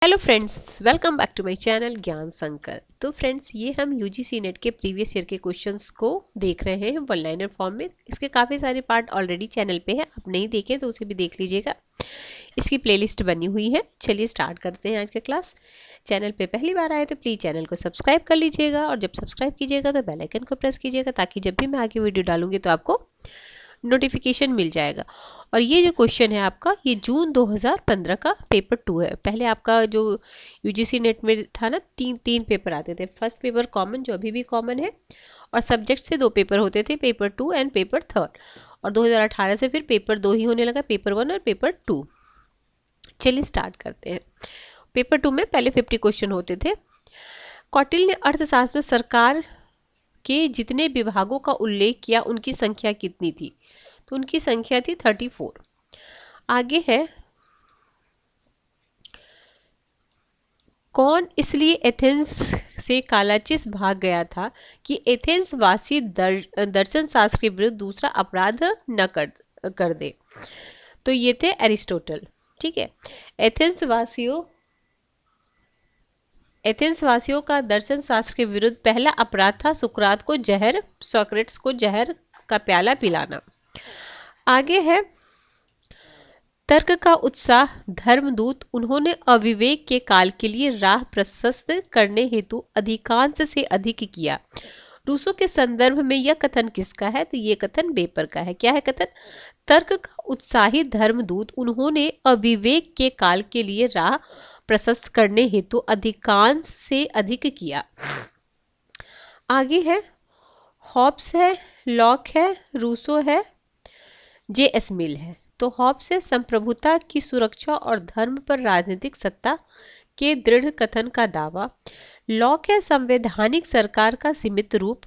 Hello friends, welcome back to my channel Gyan Sankar. तो friends, ये हम यूजीसी नेट के प्रीवियस ईयर के क्वेश्चंस को देख रहे हैं वन लाइनर फॉर्म में। इसके काफ़ी सारे पार्ट ऑलरेडी चैनल पे है, आप नहीं देखे तो उसे भी देख लीजिएगा। इसकी प्लेलिस्ट बनी हुई है। चलिए स्टार्ट करते हैं आज का क्लास। चैनल पे पहली बार आए तो प्लीज़ चैनल को सब्सक्राइब कर लीजिएगा, और जब सब्सक्राइब कीजिएगा तो बेल आइकन को प्रेस कीजिएगा, ताकि जब भी मैं आगे वीडियो डालूंगी तो आपको नोटिफिकेशन मिल जाएगा। और ये जो क्वेश्चन है आपका, ये जून 2015 का पेपर 2 है। पहले आपका जो यूजीसी नेट में था ना, तीन पेपर आते थे। फर्स्ट पेपर कॉमन, जो अभी भी कॉमन है, और सब्जेक्ट से 2 पेपर होते थे, पेपर 2 एंड पेपर 3। और 2018 से फिर पेपर 2 ही होने लगा, पेपर 1 और पेपर 2। चलिए स्टार्ट करते हैं। पेपर 2 में पहले 50 क्वेश्चन होते थे। कौटिल्य ने अर्थशास्त्र में सरकार के जितने विभागों का उल्लेख किया, उनकी संख्या कितनी थी? तो उनकी संख्या थी 34। आगे है, कौन इसलिए एथेंस से कालाचिस भाग गया था कि एथेंस वासी दर्शन शास्त्र के विरुद्ध दूसरा अपराध न कर दे? तो ये थे एरिस्टोटल। ठीक है, एथेंस वासियों का दर्शन शास्त्र के विरुद्ध पहला अपराध था सोक्रेट्स को जहर का प्याला पिलाना। आगे है, तर्क का उत्साह धर्मदूत, उन्होंने अविवेक के काल के लिए राह प्रशस्त करने हेतु अधिकांश से अधिक किया। रूसो के संदर्भ में यह कथन किसका है? तो ये कथन बेपर का है। क्या है कथन? तर्क का उत्साही धर्मदूत, उन्होंने अविवेक के काल के लिए राह प्रशस्त करने हेतु अधिकांश से अधिक किया। आगे है, हॉब्स है, लॉक है, रूसो है, जे.एस. मिल है। तो हॉब्स है संप्रभुता की सुरक्षा और धर्म पर राजनीतिक सत्ता के दृढ़ कथन का दावा। लॉक है संवैधानिक सरकार का सीमित रूप।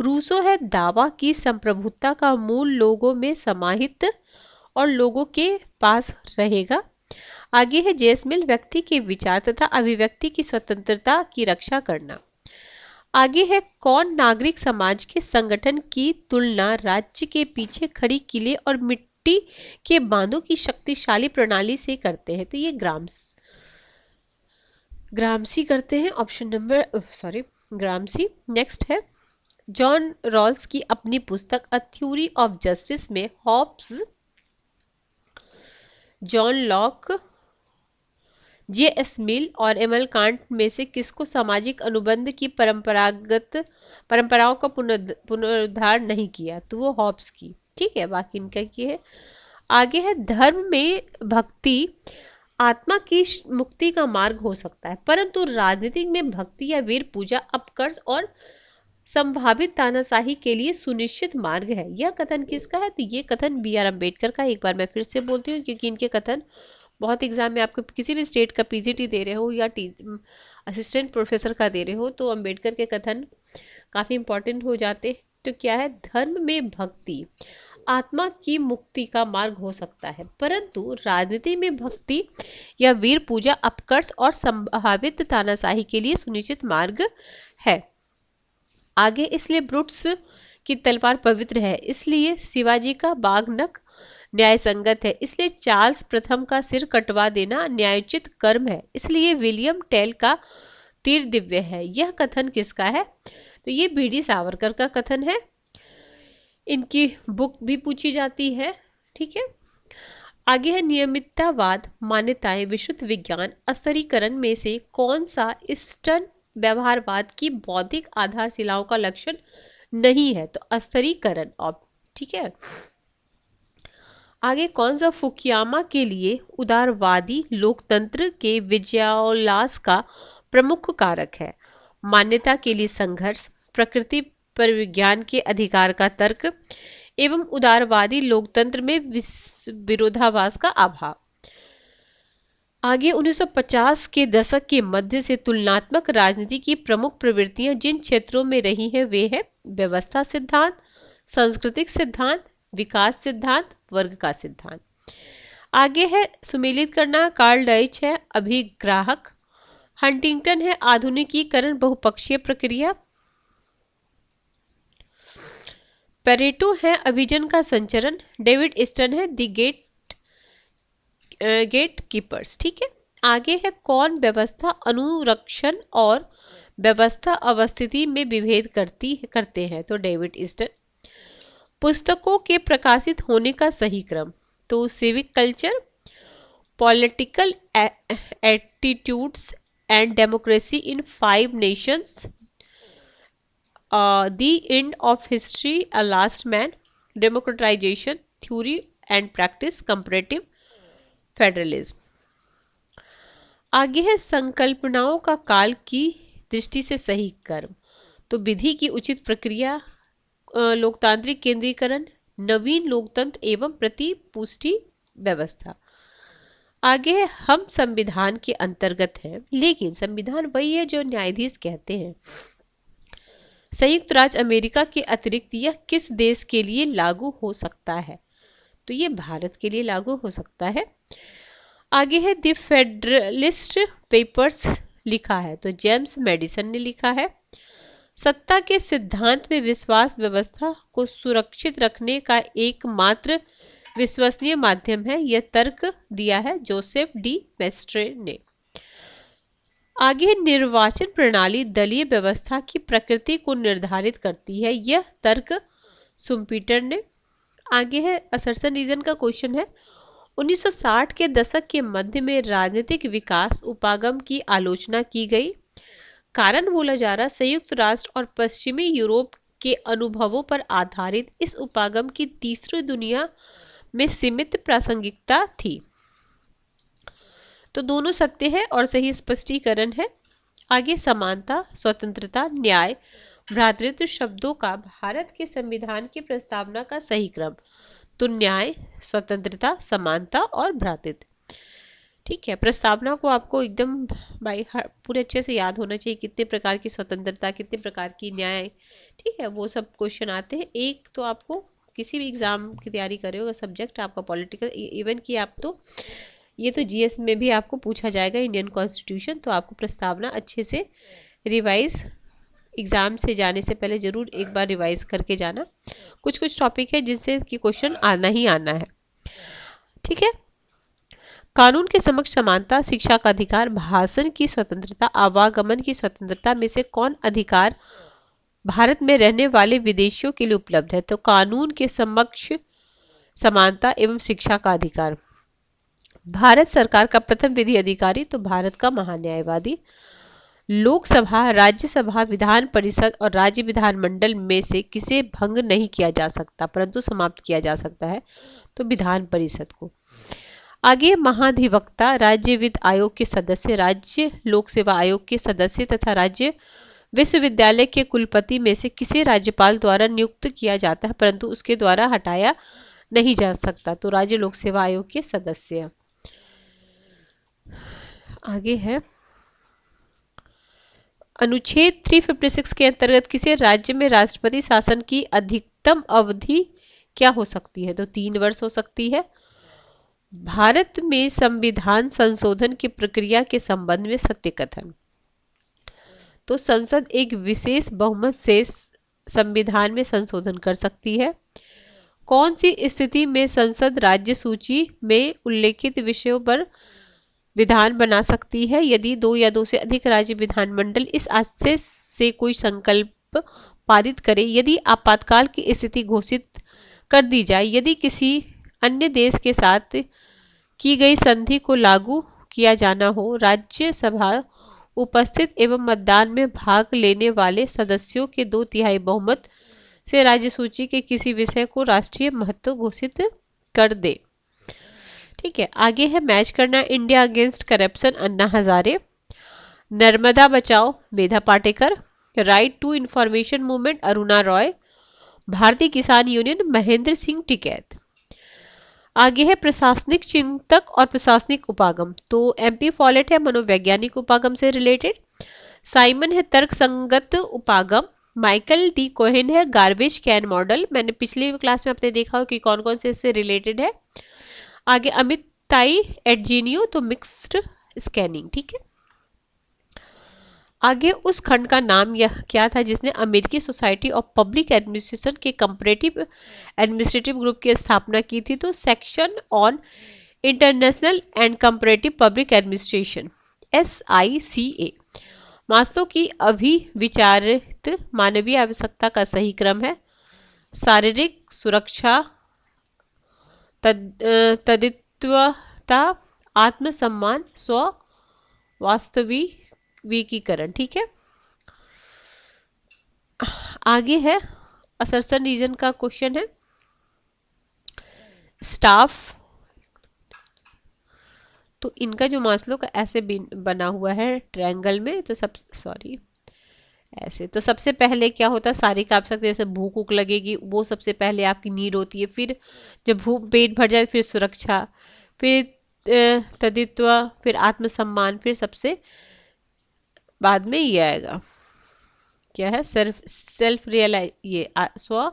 रूसो है दावा की संप्रभुता का मूल लोगों में समाहित और लोगों के पास रहेगा। आगे है, जे.एस. मिल, व्यक्ति के विचार तथा अभिव्यक्ति की स्वतंत्रता की रक्षा करना। आगे है, कौन नागरिक समाज के संगठन की तुलना राज्य के पीछे खड़ी किले और मिट्टी के बांधों की शक्तिशाली प्रणाली से करते हैं? तो ये ग्रामसी करते हैं। Option number Gramsci. नेक्स्ट है, जॉन रॉल्स की अपनी पुस्तक अ थ्योरी ऑफ जस्टिस में Hobbes, John Locke, J S. Mill और इमैनुअल कांट में से किसको सामाजिक अनुबंध की परंपराओं का पुनरुद्धार नहीं किया? तो वो हॉब्स की। ठीक है, बाकी इनका की है। आगे है, धर्म में भक्ति आत्मा की मुक्ति का मार्ग हो सकता है, परंतु राजनीति में भक्ति या वीर पूजा अपकर्ष और संभावित तानाशाही के लिए सुनिश्चित मार्ग है। यह कथन किसका है? तो ये कथन बी.आर. अम्बेडकर का। एक बार मैं फिर से बोलती हूँ, क्योंकि इनके कथन बहुत एग्जाम में, आपको किसी भी स्टेट का पीजीटी दे रहे हो या असिस्टेंट प्रोफेसर का दे रहे हो, तो अम्बेडकर के कथन काफ़ी इंपॉर्टेंट हो जाते हैं। तो क्या है? धर्म में भक्ति आत्मा की मुक्ति का मार्ग हो सकता है, परंतु राजनीति में भक्ति या वीर पूजा अपकर्ष और संभावित तानाशाही के लिए सुनिश्चित मार्ग है। आगे, इसलिए ब्रुट्स की तलवार पवित्र है, इसलिए शिवाजी का बाघनक न्याय संगत है, इसलिए चार्ल्स प्रथम का सिर कटवा देना न्यायोचित कर्म है, इसलिए विलियम टेल का तीर दिव्य है। यह कथन किसका है? तो ये बी.डी. सावरकर का कथन है। इनकी बुक भी पूछी जाती है। ठीक है, आगे है, नियमिततावाद मान्यताएं विशुद्ध विज्ञान अस्तरीकरण में से कौन सा ईस्टर्न व्यवहारवाद की बौद्धिक आधारशिलाओं का लक्षण नहीं है? तो अस्तरीकरण। ठीक है, आगे, कौन सा फुकुयामा के लिए उदारवादी लोकतंत्र के विजयोल्लास का प्रमुख कारक है? मान्यता के लिए संघर्ष, प्रकृति पर विज्ञान के अधिकार का तर्क एवं उदारवादी लोकतंत्र में विरोधाभास का अभाव। आगे, 1950 के दशक के मध्य से तुलनात्मक राजनीति की प्रमुख प्रवृत्तियां जिन क्षेत्रों में रही हैं, वे है व्यवस्था सिद्धांत, सांस्कृतिक सिद्धांत, विकास सिद्धांत, वर्ग का सिद्धांत। आगे है, सुमेलित करना कार्ल डच है, अभिग्राहक। हंटिंगटन है, आधुनिकीकरण बहुपक्षीय प्रक्रिया। पेरेटो है, अभिजन का संचरण। डेविड ईस्टर्न है, द गेट कीपर्स। ठीक है, आगे है कौन व्यवस्था अनुरक्षण और व्यवस्था अवस्थिति में विभेद करते हैं, तो डेविड ईस्टन। पुस्तकों के प्रकाशित होने का सही क्रम, तो civic culture, political attitudes and democracy in 5 Nations, the end of history, a last man, democratisation, theory and practice, comparative federalism. आगे है संकल्पनाओं का काल की दृष्टि से सही कर्म, तो विधि की उचित प्रक्रिया, लोकतांत्रिक केंद्रीकरण, नवीन लोकतंत्र एवं प्रतिपुष्टि व्यवस्था। आगे है हम संविधान के अंतर्गत हैं, लेकिन संविधान वही है जो न्यायाधीश कहते हैं। संयुक्त राज्य अमेरिका के अतिरिक्त यह किस देश के लिए लागू हो सकता है, तो ये भारत के लिए लागू हो सकता है। आगे है द फेडरलिस्ट पेपर्स लिखा है, तो जेम्स मैडिसन ने लिखा है। सत्ता के सिद्धांत में विश्वास व्यवस्था को सुरक्षित रखने का एकमात्र विश्वसनीय माध्यम है, यह तर्क दिया है जोसेफ डी मेस्ट्रे ने। आगे निर्वाचन प्रणाली दलीय व्यवस्था की प्रकृति को निर्धारित करती है, यह तर्क सुम्पीटर ने। आगे है असर्शन रीजन का क्वेश्चन है। 1960 के दशक के मध्य में राजनीतिक विकास उपागम की आलोचना की गई। कारण बोला जा रहा संयुक्त राष्ट्र और पश्चिमी यूरोप के अनुभवों पर आधारित इस उपागम की तीसरी दुनिया में सीमित प्रासंगिकता थी। तो दोनों सत्य है और सही स्पष्टीकरण है। आगे समानता, स्वतंत्रता, न्याय, भ्रातृत्व शब्दों का भारत के संविधान की प्रस्तावना का सही क्रम, तो न्याय, स्वतंत्रता, समानता और भ्रातृत्व। ठीक है, प्रस्तावना को आपको एकदम पूरे अच्छे से याद होना चाहिए, कितने प्रकार की स्वतंत्रता, कितने प्रकार की न्याय, ठीक है, वो सब क्वेश्चन आते हैं। एक तो आपको किसी भी एग्जाम की तैयारी कर रहे हो, सब्जेक्ट आपका पॉलिटिकल, इवन कि आप तो ये तो जीएस में भी आपको पूछा जाएगा इंडियन कॉन्स्टिट्यूशन, तो आपको प्रस्तावना अच्छे से रिवाइज एग्जाम से जाने से पहले जरूर एक बार रिवाइज करके जाना। कुछ कुछ टॉपिक है जिनसे कि क्वेश्चन आना ही आना है। ठीक है, कानून के समक्ष समानता, शिक्षा का अधिकार, भाषण की स्वतंत्रता, आवागमन की स्वतंत्रता में से कौन अधिकार भारत में रहने वाले विदेशियों के लिए उपलब्ध है, तो कानून के समक्ष समानता एवं शिक्षा का अधिकार। भारत सरकार का प्रथम विधि अधिकारी, तो भारत का महान्यायवादी। लोकसभा, राज्यसभा, विधान परिषद और राज्य विधानमंडल में से किसे भंग नहीं किया जा सकता परंतु समाप्त किया जा सकता है, तो विधान परिषद को। आगे महाधिवक्ता, राज्य वित्त आयोग के सदस्य, राज्य लोक सेवा आयोग के सदस्य तथा राज्य विश्वविद्यालय के कुलपति में से किसे राज्यपाल द्वारा नियुक्त किया जाता है परंतु उसके द्वारा हटाया नहीं जा सकता, तो राज्य लोक सेवा आयोग के सदस्य। आगे है अनुच्छेद 356 के अंतर्गत किसी राज्य में राष्ट्रपति शासन की अधिकतम अवधि क्या हो सकती है, तो 3 वर्ष हो सकती है। भारत में संविधान संशोधन की प्रक्रिया के संबंध में सत्य कथन, तो संसद एक विशेष बहुमत से संविधान में संशोधन कर सकती है। कौन सी स्थिति में संसद राज्य सूची में उल्लेखित विषयों पर विधान बना सकती है, यदि 2 या 2 से अधिक राज्य विधानमंडल इस आशय से कोई संकल्प पारित करे, यदि आपातकाल की स्थिति घोषित कर दी जाए, यदि किसी अन्य देश के साथ की गई संधि को लागू किया जाना हो, राज्यसभा उपस्थित एवं मतदान में भाग लेने वाले सदस्यों के 2/3 बहुमत से राज्य सूची के किसी विषय को राष्ट्रीय महत्व घोषित कर दे। ठीक है, आगे है मैच करना। India against corruption, Anna Hazare. Narmada Bachao, Medha Patkar. Right to information movement, Aruna Roy. Bharatiya Kisan union, Mahendra Singh Tikait. आगे है प्रशासनिक चिंतक और प्रशासनिक उपागम, तो एमपी फॉलेट है मनोवैज्ञानिक उपागम से रिलेटेड। साइमन है तर्क संगत उपागम। माइकल डी कोहेन है गार्बेज कैन मॉडल, मैंने पिछली क्लास में आपने देखा हो कि कौन कौन से इससे रिलेटेड है। आगे अमित ताई एडजीनियो, तो मिक्स्ड स्कैनिंग। ठीक है, आगे उस खंड का नाम यह क्या था जिसने अमेरिकी सोसाइटी ऑफ पब्लिक एडमिनिस्ट्रेशन के कंपैरेटिव एडमिनिस्ट्रेटिव ग्रुप की स्थापना की थी, तो section on international and comparative public administration SICA Maslow की अभिविचारित मानवीय आवश्यकता का सही क्रम है शारीरिक सुरक्षा, तदित्वता, आत्मसम्मान, स्व वास्तविकीकरण। ठीक है, आगे है असर्सन रीजन का क्वेश्चन है स्टाफ। तो इनका जो मास्लो का ऐसे बना हुआ है ट्रायंगल में, तो ऐसे तो सबसे पहले क्या होता है, शारीरिक आवश्यकता जैसे भूख उक लगेगी वो सबसे पहले आपकी नीड होती है, फिर जब भूख पेट भर जाए फिर सुरक्षा, फिर तदित्व, फिर आत्मसम्मान, फिर सबसे बाद में ये आएगा क्या है सेल्फ रियलाइज, ये स्व,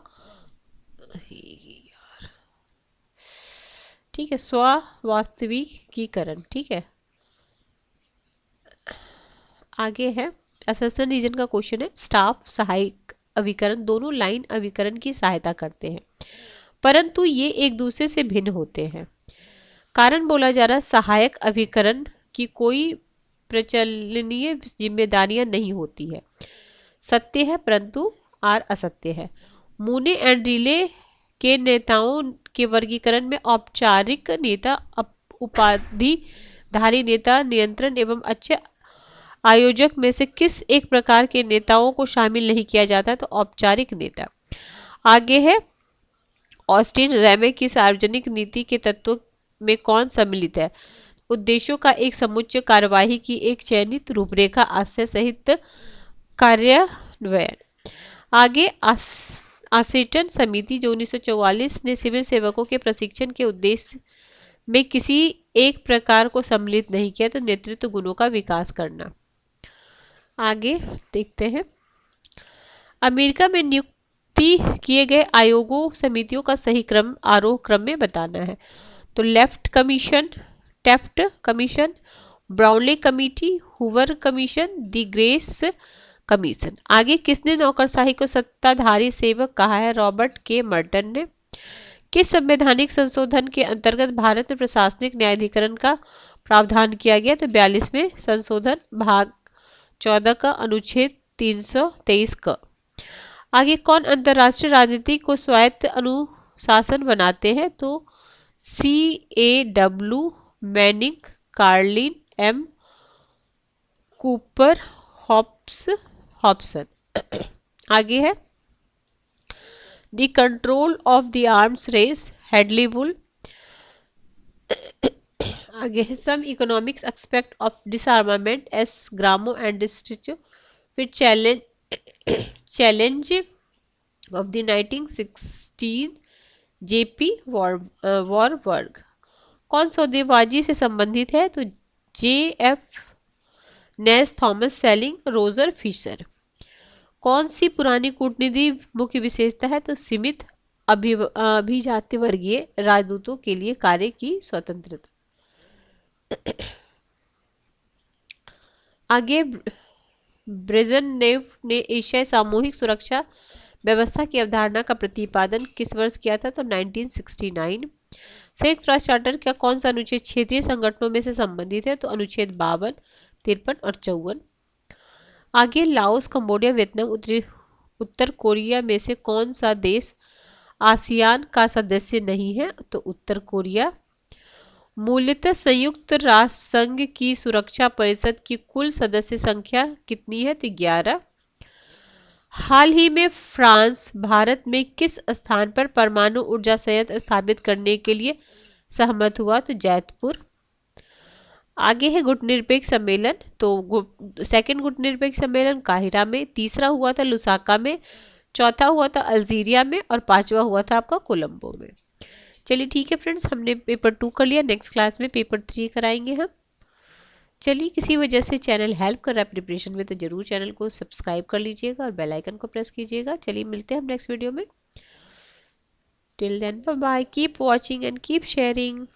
ठीक है, स्व वास्तविकीकरण। ठीक है, आगे है असर्सन रीजन का क्वेश्चन है स्टाफ सहायक अभिकरण दोनों लाइन अभिकरण की सहायता करते हैं परंतु ये एक दूसरे से भिन्न होते हैं। कारण बोला जा रहा है सहायक अभिकरण की कोई प्रचलनीय जिम्मेदारियां नहीं होती है, सत्य है परंतु आर असत्य है। मूने एंड रिले के नेताओं के वर्गीकरण में औपचारिक नेता, उपाधिधारी नेता, नियंत्रण एवं अच्छे आयोजक में से किस एक प्रकार के नेताओं को शामिल नहीं किया जाता, तो औपचारिक नेता। आगे है ऑस्टिन रैमे की सार्वजनिक नीति के तत्वों में कौन सम्मिलित है, उद्देश्यों का एक समुच्चय, कार्यवाही की एक चयनित रूपरेखा, आशय सहित कार्यान्वयन। आगे आसेटन समिति जो 1944 ने सिविल सेवकों के प्रशिक्षण के उद्देश्य में किसी एक प्रकार को सम्मिलित नहीं किया, तो नेतृत्व गुणों का विकास करना। आगे देखते हैं अमेरिका में नियुक्ति किए गए आयोगों समितियों का सही क्रम आरोह क्रम में बताना है, तो left commission, Taft commission, Brownlow committee, Hoover commission, the Grace commission. आगे किसने नौकरशाही को सत्ताधारी सेवक कहा है, रॉबर्ट के मर्टन ने। किस संवैधानिक संशोधन के अंतर्गत भारत में प्रशासनिक न्यायाधिकरण का प्रावधान किया गया, तो 42वें संशोधन भाग 14 का अनुच्छेद 323 का। आगे कौन अंतर्राष्ट्रीय राजनीति को स्वायत्त अनुशासन बनाते हैं, तो CAW Manning, Carlin, M Cooper, Hobson. आगे है the control of the arms race, Hedley Bull. आगे है some economics aspect of disarmament, S Gramo and Districho. फिर challenge of the 1916 JP Warburg. कौन सौदेबाजी से संबंधित है, तो JF Ness, Thomas Schelling, Roger Fisher. कौन सी पुरानी कूटनीति मुख्य विशेषता है, तो सीमित अभिजाति वर्गीय राजदूतों के लिए कार्य की स्वतंत्रता। आगे ब्रेजनेव ने एशियाई सामूहिक सुरक्षा व्यवस्था की अवधारणा का प्रतिपादन किस वर्ष किया था, तो 1969। संयुक्त राष्ट्र चार्टर का कौन सा अनुच्छेद क्षेत्रीय संगठनों में से संबंधित है, तो अनुच्छेद 52, 53 और 54। आगे लाओस, कंबोडिया, वियतनाम, उत्तर कोरिया में से कौन सा देश आसियान का सदस्य नहीं है, तो उत्तर कोरिया। मूलतः संयुक्त राष्ट्र संघ की सुरक्षा परिषद की कुल सदस्य संख्या कितनी है, तो 11। हाल ही में फ्रांस भारत में किस स्थान पर परमाणु ऊर्जा संयंत्र स्थापित करने के लिए सहमत हुआ, तो जैतपुर। आगे है गुटनिरपेक्ष सम्मेलन, तो सेकंड गुटनिरपेक्ष सम्मेलन काहिरा में, तीसरा हुआ था लुसाका में, चौथा हुआ था अल्जीरिया में और पांचवा हुआ था आपका कोलंबो में। चलिए ठीक है फ्रेंड्स, हमने पेपर 2 कर लिया, नेक्स्ट क्लास में पेपर 3 कराएंगे हम। चलिए किसी वजह से चैनल हेल्प कर रहा है प्रिपरेशन में, तो जरूर चैनल को सब्सक्राइब कर लीजिएगा और बेल आइकन को प्रेस कीजिएगा। चलिए मिलते हैं हम नेक्स्ट वीडियो में। Till then bye bye, keep watching and keep sharing.